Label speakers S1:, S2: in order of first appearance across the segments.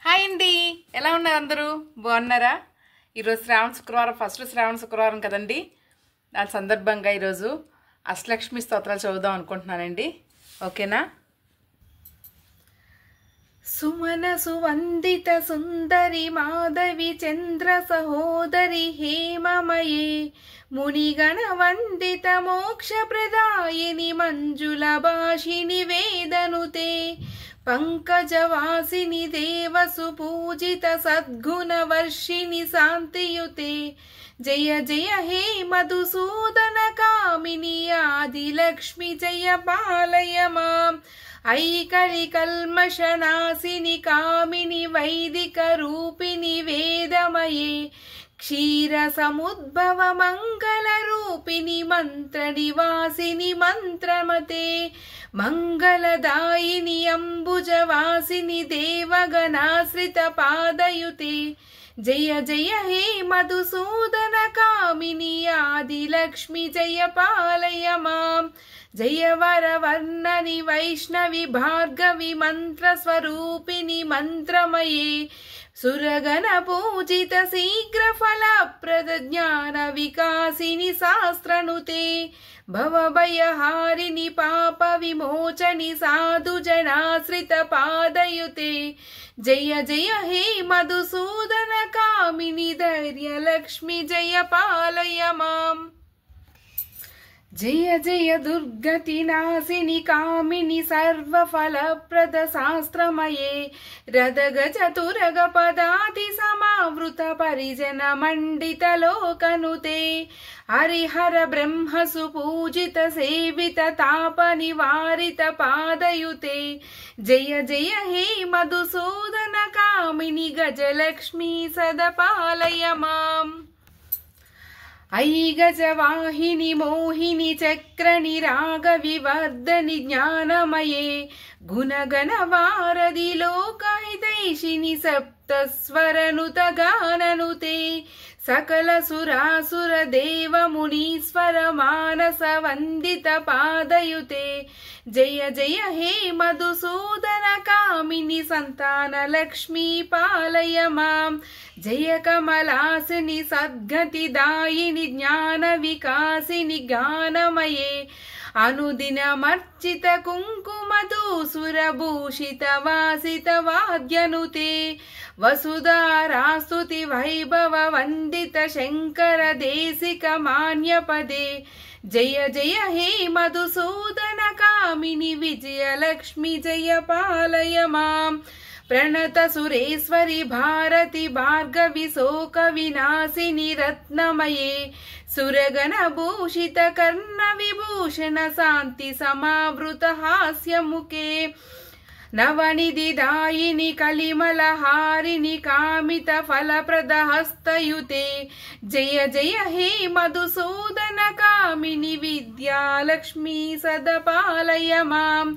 S1: Hi అండి, ఎలా ఉన్నారు అందరూ? బాగున్నారా? ఈరోజు శ్రావణ శుక్రవారం, ఫస్ట్ శ్రావణ శుక్రవారం కదండి. దాని సందర్భంగా ఈరోజు అష్టలక్ష్మి స్తోత్రాలు చదువుదాం అనుకుంటున్నానండి. ఓకేనా? సుమన సువందిత సుందరి మాధవి చంద్ర సహోదరి హేమమయే మునిగణ వందిత మోక్ష ప్రదాయిని మంజుల భాషిని వేదనుతే పంకజవాసిని దేవసు పూజిత సద్గుణ వర్షిణి శాంతియుతే జయ జయ హే మధుసూదన కామిని ఆదిలక్ష్మి జయ పాలయ మాం ఐకలి కల్మషనాశిని కామిని వైదిక రూపిణి వేదమయే క్షీర సముద్భవ మంగళ రూపిణి మంత్ర నివాసిని మంత్రమతే మంగళదాయిని అంబుజవాసిని దేవగణాశ్రిత పాదయుతే జయ జయ హే మధుసూదన కామిని ఆదిలక్ష్మి జయ పాలయ మాం జయ వరవర్ణని వైష్ణవి భార్గవి మంత్ర స్వరూపిణి మంత్రమయే సురగణ పూజిత శీఘ్ర ఫలప్రద జ్ఞాన వికాసిని శాస్త్రనుతే భవభయహారిణి పాప విమోచని సాధు జనాశ్రిత పాదయుతే జయ జయ హే మధుసూదన కామిని ధైర్యలక్ష్మి జయ పాలయ మాం జయ జయ దుర్గతి నాశిని కామిని సర్వఫలప్రద శాస్త్రమయే రథగజ తురగ పదాతి సమావృత పరిజన మండిత లోకనుతే హరిహర బ్రహ్మసు పూజిత సేవిత తాప నివారిత పాదయుతే జయ జయ హే మధుసూదన కామిని గజలక్ష్మి సదపాలయ మాం ఐ గజవాహిని మోహిని చక్రని రాగ వివర్ధని జ్ఞానమయే గుణగణ వారధి లోకహితైషిని సప్తస్వరనుత గాననుతే సకల సురాసుర దేవ మునీశ్వర మానస వందిత పాదయుతే జయ జయ హే మధుసూదన కామిని సంతాన లక్ష్మీ పాలయ మాం జయ కమలాసిని సద్గతి దాయిని జ్ఞాన వికాసిని జ్ఞానమయే అనుదినమర్చిత కుంకుమధూసురభూషిత వాసిత వాద్యనుతే వసుధారాస్తుతి వైభవ వందిత శంకర దేశిక మాన్యపదే జయ జయ హే మధుసూదన కామిని విజయలక్ష్మి జయ పాలయ మాం ప్రణత సురేశ్వరి భారతి భార్గవి శోక వినాశిని రత్నమయే సురగణ భూషిత కర్ణ విభూషణ శాంతి సమావృత హాస్యముఖే నవనిధి దాయిని కలిమల హారిణి కామిత ఫలప్రద హస్తయుతే జయ జయ హే మధుసూదన కామిని విద్యాలక్ష్మి సదపాలయ మాం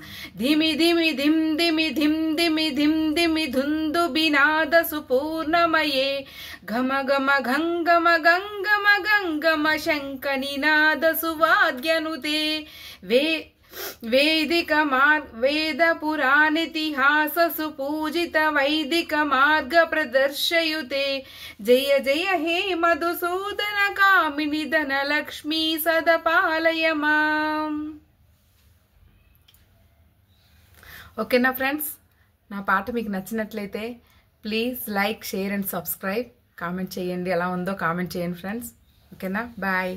S1: ధిమి ధిమి ధిం ధిమి ధిం ధిమి ధిం ధిమి ధుందు బినాద సుపూర్ణమయే ఘమ గమ గంగమ గంగమ గంగమ శంఖ నినాద సువాద్యనుతే వేదిక వేద పురాణితిహాస సుపూజిత వైదిక మార్గ ప్రదర్శయుతే జయ జయ హే మధుసూదన కామిని ధనలక్ష్మి సదపాలయ మాం. ఓకేనా ఫ్రెండ్స్? నా పాట మీకు నచ్చినట్లయితే please like, share and subscribe. Comment చేయండి, ఎలా ఉందో కామెంట్ చేయండి ఫ్రెండ్స్. ఓకేనా? బాయ్.